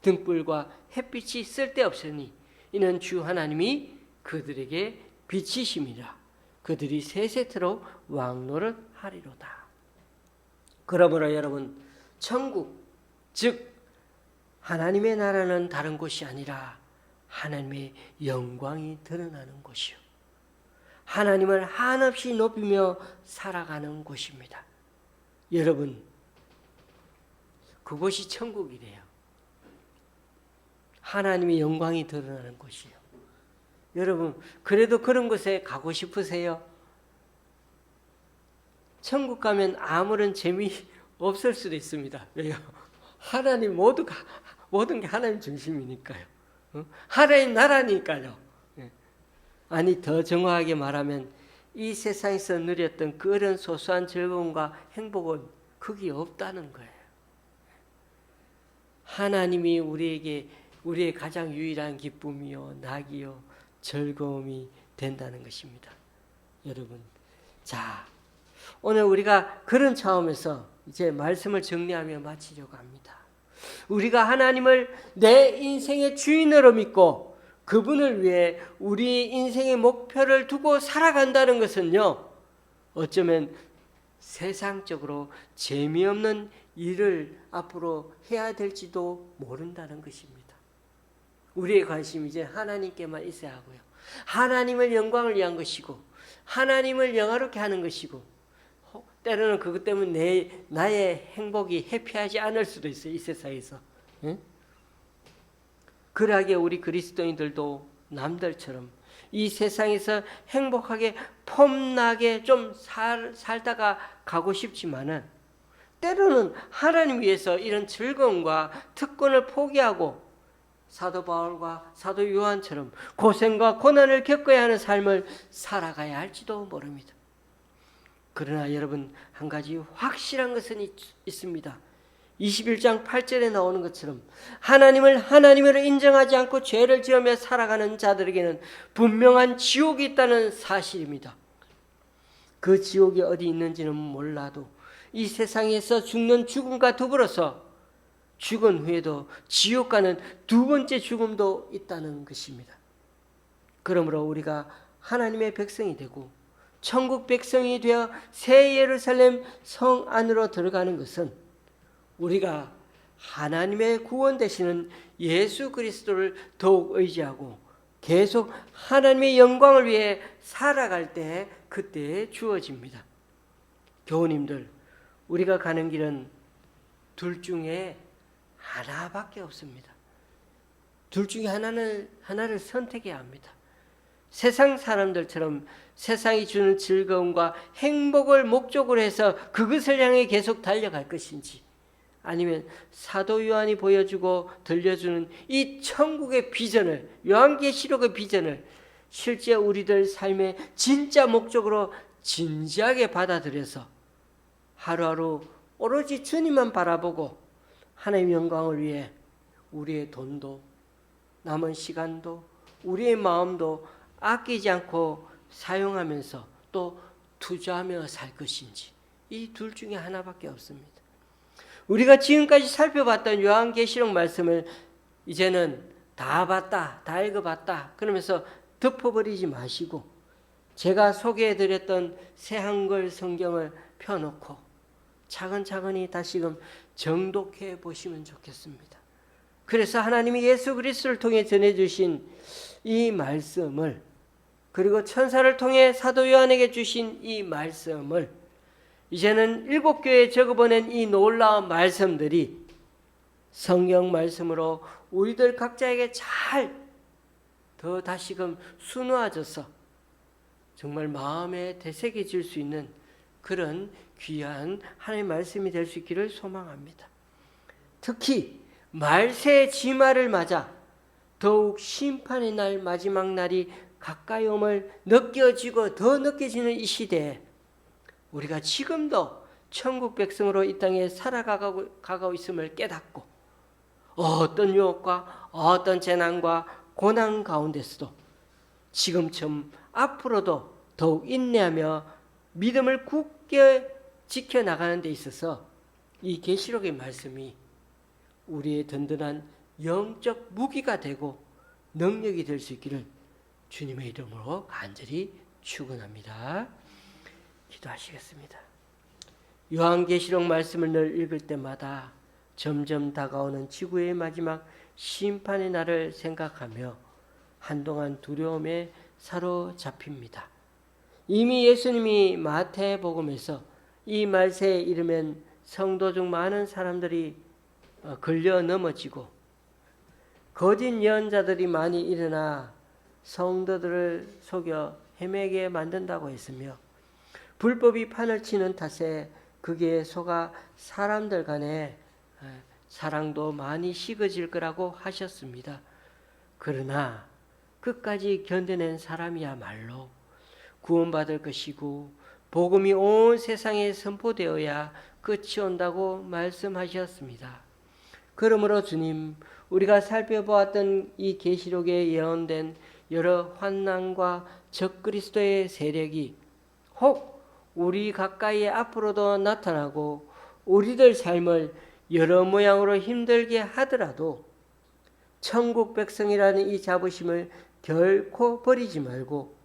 등불과 햇빛이 쓸데없으니 이는 주 하나님이 그들에게 빛이심이라. 그들이 세세토록 왕노릇 하리로다. 그러므로 여러분, 천국, 즉 하나님의 나라는 다른 곳이 아니라 하나님의 영광이 드러나는 곳이요. 하나님을 한없이 높이며 살아가는 곳입니다. 여러분, 그곳이 천국이래요. 하나님의 영광이 드러나는 곳이요. 여러분, 그래도 그런 곳에 가고 싶으세요? 천국 가면 아무런 재미 없을 수도 있습니다. 왜요? 하나님 모든 게 하나님 중심이니까요. 하나님 나라니까요. 아니 더 정확하게 말하면 이 세상에서 누렸던 그런 소소한 즐거움과 행복은 거기 없다는 거예요. 하나님이 우리의 가장 유일한 기쁨이요, 낙이요, 즐거움이 된다는 것입니다. 여러분, 자, 오늘 우리가 그런 차원에서 이제 말씀을 정리하며 마치려고 합니다. 우리가 하나님을 내 인생의 주인으로 믿고 그분을 위해 우리 인생의 목표를 두고 살아간다는 것은요, 어쩌면 세상적으로 재미없는 일을 앞으로 해야 될지도 모른다는 것입니다. 우리의 관심이 이제 하나님께만 있어야 하고요. 하나님을 영광을 위한 것이고 하나님을 영화롭게 하는 것이고 때로는 그것 때문에 나의 행복이 해피하지 않을 수도 있어요. 이 세상에서. 응? 그러하게 우리 그리스도인들도 남들처럼 이 세상에서 행복하게 폼나게 좀 살다가 가고 싶지만은 때로는 하나님 위해서 이런 즐거움과 특권을 포기하고 사도 바울과 사도 요한처럼 고생과 고난을 겪어야 하는 삶을 살아가야 할지도 모릅니다. 그러나 여러분, 한 가지 확실한 것은 있습니다. 21장 8절에 나오는 것처럼 하나님을 하나님으로 인정하지 않고 죄를 지으며 살아가는 자들에게는 분명한 지옥이 있다는 사실입니다. 그 지옥이 어디 있는지는 몰라도 이 세상에서 죽는 죽음과 더불어서 죽은 후에도 지옥 가는 두 번째 죽음도 있다는 것입니다. 그러므로 우리가 하나님의 백성이 되고 천국 백성이 되어 새 예루살렘 성 안으로 들어가는 것은 우리가 하나님의 구원 되시는 예수 그리스도를 더욱 의지하고 계속 하나님의 영광을 위해 살아갈 때 그때 주어집니다. 교우님들, 우리가 가는 길은 둘 중에 하나밖에 없습니다. 둘 중에 하나를 선택해야 합니다. 세상 사람들처럼 세상이 주는 즐거움과 행복을 목적으로 해서 그것을 향해 계속 달려갈 것인지, 아니면 사도 요한이 보여주고 들려주는 이 천국의 비전을, 요한계시록의 비전을 실제 우리들 삶의 진짜 목적으로 진지하게 받아들여서 하루하루 오로지 주님만 바라보고 하나님의 영광을 위해 우리의 돈도 남은 시간도 우리의 마음도 아끼지 않고 사용하면서 또 투자하며 살 것인지, 이 둘 중에 하나밖에 없습니다. 우리가 지금까지 살펴봤던 요한계시록 말씀을 이제는 다 봤다, 다 읽어봤다 그러면서 덮어버리지 마시고 제가 소개해드렸던 새 한글 성경을 펴놓고 차근차근히 다시금 정독해 보시면 좋겠습니다. 그래서 하나님이 예수 그리스도를 통해 전해주신 이 말씀을, 그리고 천사를 통해 사도 요한에게 주신 이 말씀을, 이제는 7교회에 적어보낸 이 놀라운 말씀들이 성경 말씀으로 우리들 각자에게 잘 더 다시금 수놓아져서 정말 마음에 되새겨질 수 있는 그런 귀한 하나님의 말씀이 될 수 있기를 소망합니다. 특히 말세 지말을 맞아 더욱 심판의 날, 마지막 날이 가까이 옴을 느껴지고 더 느껴지는 이 시대에 우리가 지금도 천국 백성으로 이 땅에 살아가고 있음을 깨닫고 어떤 유혹과 어떤 재난과 고난 가운데서도 지금처럼 앞으로도 더욱 인내하며 믿음을 굳게 지켜나가는 데 있어서 이 계시록의 말씀이 우리의 든든한 영적 무기가 되고 능력이 될 수 있기를 주님의 이름으로 간절히 축원합니다. 기도하시겠습니다. 요한계시록 말씀을 늘 읽을 때마다 점점 다가오는 지구의 마지막 심판의 날을 생각하며 한동안 두려움에 사로잡힙니다. 이미 예수님이 마태복음에서 이 말세에 이르면 성도 중 많은 사람들이 걸려 넘어지고 거짓 예언자들이 많이 일어나 성도들을 속여 헤매게 만든다고 했으며 불법이 판을 치는 탓에 거기에 속아 사람들 간에 사랑도 많이 식어질 거라고 하셨습니다. 그러나 끝까지 견뎌낸 사람이야말로 구원받을 것이고 복음이 온 세상에 선포되어야 끝이 온다고 말씀하셨습니다. 그러므로 주님, 우리가 살펴보았던 이 계시록에 예언된 여러 환난과 적그리스도의 세력이 혹 우리 가까이에 앞으로도 나타나고 우리들 삶을 여러 모양으로 힘들게 하더라도 천국 백성이라는 이 자부심을 결코 버리지 말고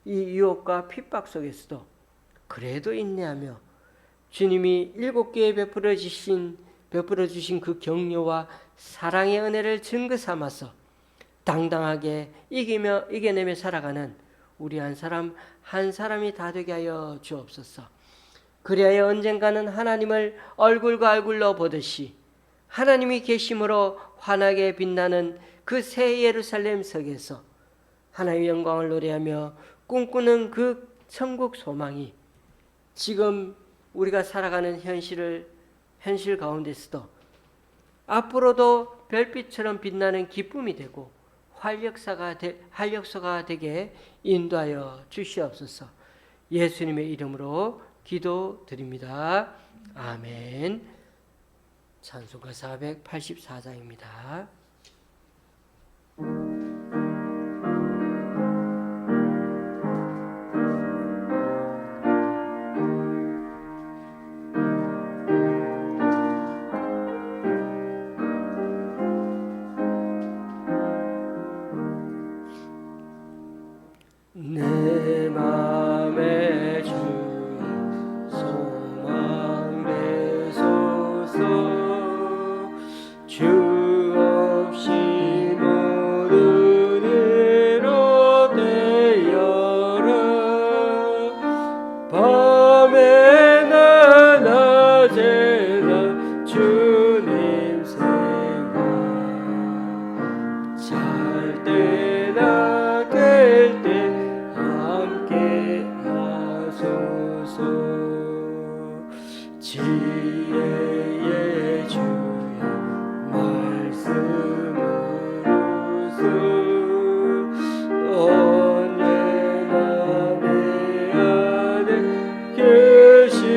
이 유혹과 핍박 속에서도 그래도 인내하며 주님이 7개에 베풀어 주신 그 격려와 사랑의 은혜를 증거 삼아서 당당하게 이겨내며 살아가는 우리 한 사람 한 사람이 다 되게 하여 주옵소서. 그리하여 언젠가는 하나님을 얼굴과 얼굴로 보듯이 하나님이 계심으로 환하게 빛나는 그 새 예루살렘 성에서 하나님의 영광을 노래하며 꿈꾸는 그 천국 소망이 지금 우리가 살아가는 현실 가운데서도 앞으로도 별빛처럼 빛나는 기쁨이 되고 활력소가 되게 인도하여 주시옵소서. 예수님의 이름으로 기도드립니다. 아멘. 찬송가 484장입니다. 내 맘에 주 소망 되소서. 주 없이 모든 일로 되어라. 밤에나 낮에나 주님 생각 잘 때나 깰 때 함께 하소서. 지혜의 주의 말씀으로서 언제나 내 안에 계시소서.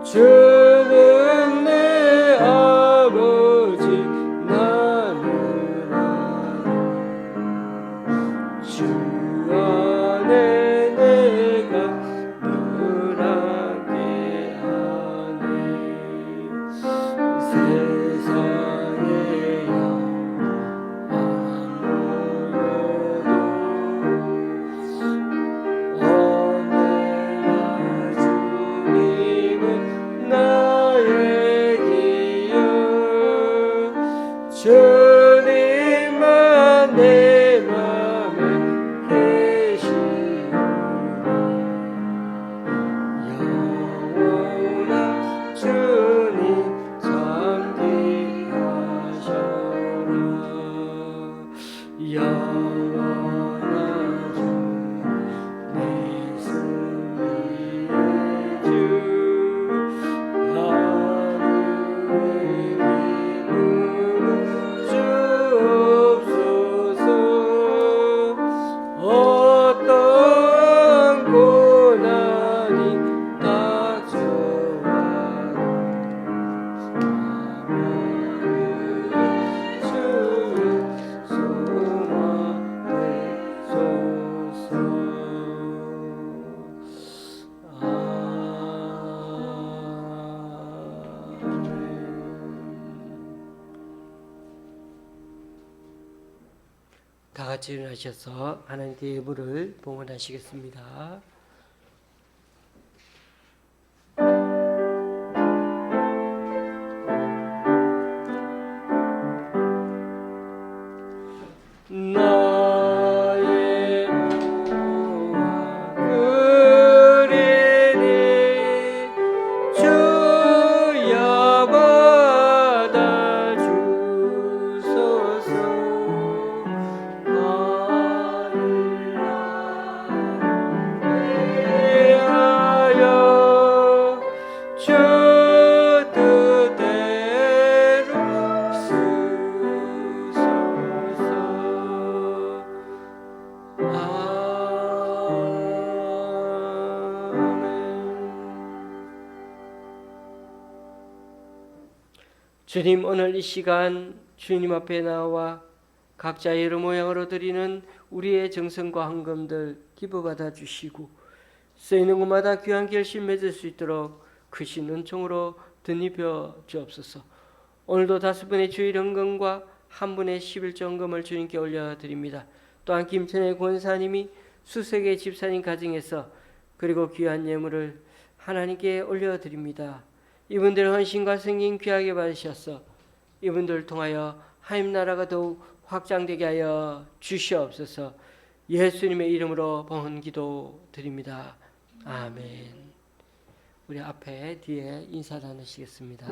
주는 내 아버지 나는 아니 주 안에 내가 늘 함께하네. 세상의 영 아무려도 언제나 주님은 나의 기여. 주님만 내 맘에 계시오니 영원한 주님 잠기하셔라. 영원한 주님 내 승리의 주 하늘의 이름은 주옵소서. 어떤 고난이 닥쳐와도 주의 소망되소서. 다 같이 일어나셔서 하나님께 예물을 봉헌하시겠습니다. 나의 무한 그리니 주여 받아주소서. 하늘나라에 주님, 오늘 이 시간 주님 앞에 나와 각자 여러 모양으로 드리는 우리의 정성과 헌금들 기뻐 받아 주시고 쓰이는 곳마다 귀한 결실 맺을 수 있도록 크신 은총으로 덧입혀 주옵소서. 오늘도 5분의 주일 헌금과 1분의 11조 헌금을 주님께 올려드립니다. 또한 김천의 권사님이 수석의 집사님 가정에서 그리고 귀한 예물을 하나님께 올려드립니다. 이분들의 헌신과 성긴 귀하게 받으셔서 이분들을 통하여 하나님 나라가 더욱 확장되게 하여 주시옵소서. 예수님의 이름으로 봉헌 기도 드립니다. 아멘. 우리 앞에 뒤에 인사 나누시겠습니다.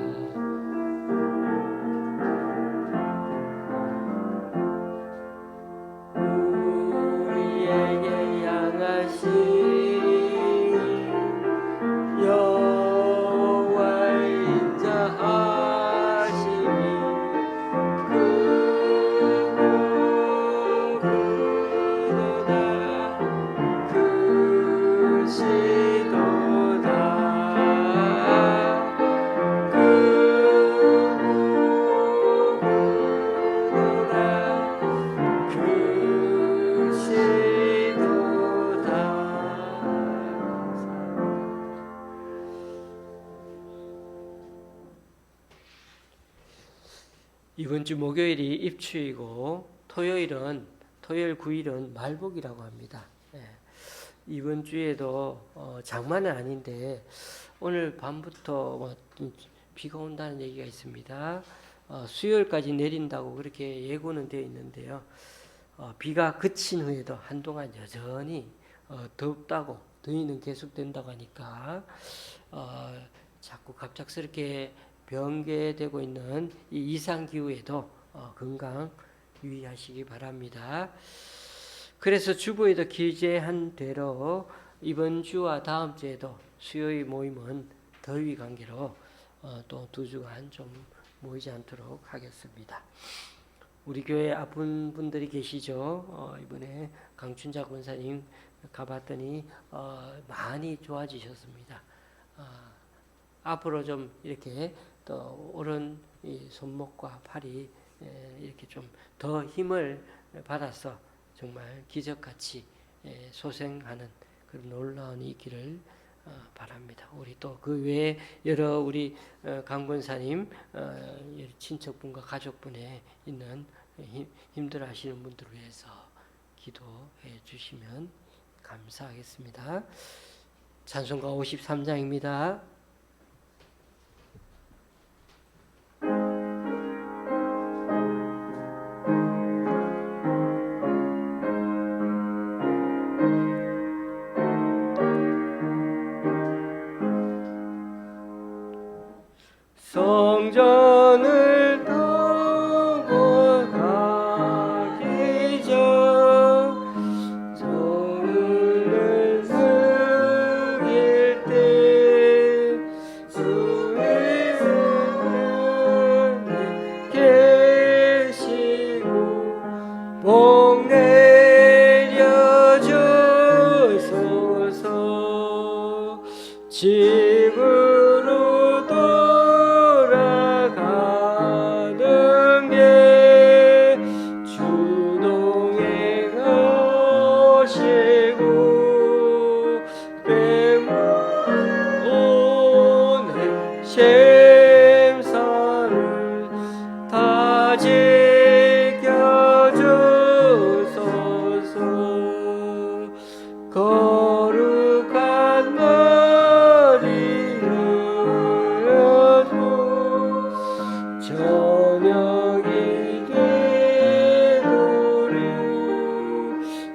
우리에게 양하신 이번 주 목요일이 입추이고 토요일 9일은 말복이라고 합니다. 이번 주에도 장마는 아닌데 오늘 밤부터 비가 온다는 얘기가 있습니다. 수요일까지 내린다고 그렇게 예고는 되어 있는데요. 비가 그친 후에도 한동안 여전히 덥다고 더위는 계속된다고 하니까 자꾸 갑작스럽게 변개되고 있는 이 이상기후에도 건강 유의하시기 바랍니다. 그래서 주보에도 기재한 대로 이번 주와 다음 주에도 수요일 모임은 더위 관계로 또 2주간 좀 모이지 않도록 하겠습니다. 우리 교회 아픈 분들이 계시죠. 이번에 강춘자 권사님 가봤더니 많이 좋아지셨습니다. 앞으로 좀 이렇게 또 오른 이 손목과 팔이 이렇게 좀 더 힘을 받아서 정말 기적같이 소생하는 그런 놀라운 있기를 바랍니다. 우리 또 그 외에 여러 우리 강권사님 친척분과 가족분에 있는 힘들어하시는 분들을 위해서 기도해 주시면 감사하겠습니다. 찬송가 53장입니다. 성전을 넘어가기 전 정을 숨길 때 주의 손에 계시고 복 내려 주소서. 집으로 돌아가는 게 주동행하시고 빼문오네 샘산을 다 지켜주소서. 거룩한 저녁이 되도록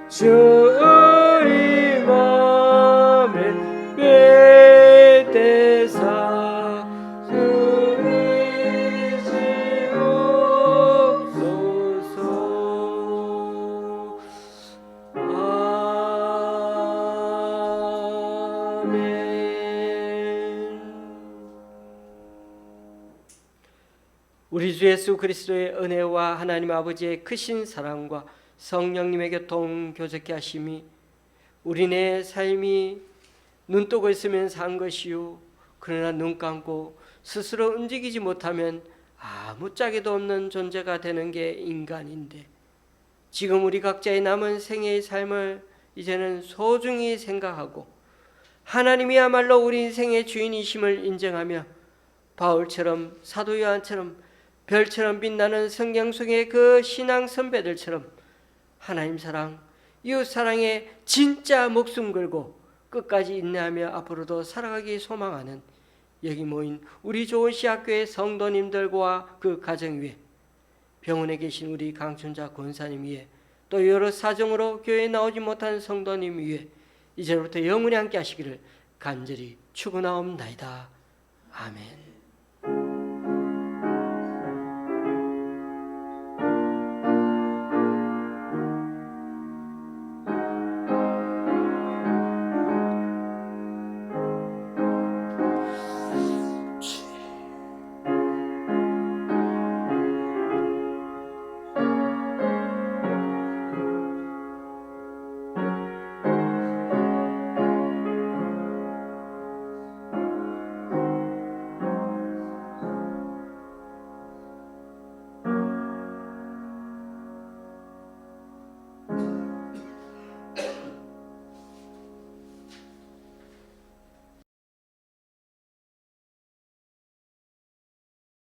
주의 맘에 맺대사 주시옵소서. 아멘. 우리 주 예수 그리스도의 은혜와 하나님 아버지의 크신 사랑과 성령님의 교통 교제케 하심이 우리네 삶이 눈 뜨고 있으면 산 것이요 그러나 눈 감고 스스로 움직이지 못하면 아무짝에도 없는 존재가 되는 게 인간인데 지금 우리 각자의 남은 생애의 삶을 이제는 소중히 생각하고 하나님이야말로 우리 인생의 주인이심을 인정하며 바울처럼 사도 요한처럼 별처럼 빛나는 성경 속의 그 신앙 선배들처럼 하나님 사랑, 이웃 사랑에 진짜 목숨 걸고 끝까지 인내하며 앞으로도 살아가기 소망하는 여기 모인 우리 좋은 시학교의 성도님들과 그 가정 위에 병원에 계신 우리 강춘자 권사님 위에 또 여러 사정으로 교회에 나오지 못한 성도님 위에 이제부터 영원히 함께 하시기를 간절히 축원하옵나이다. 아멘.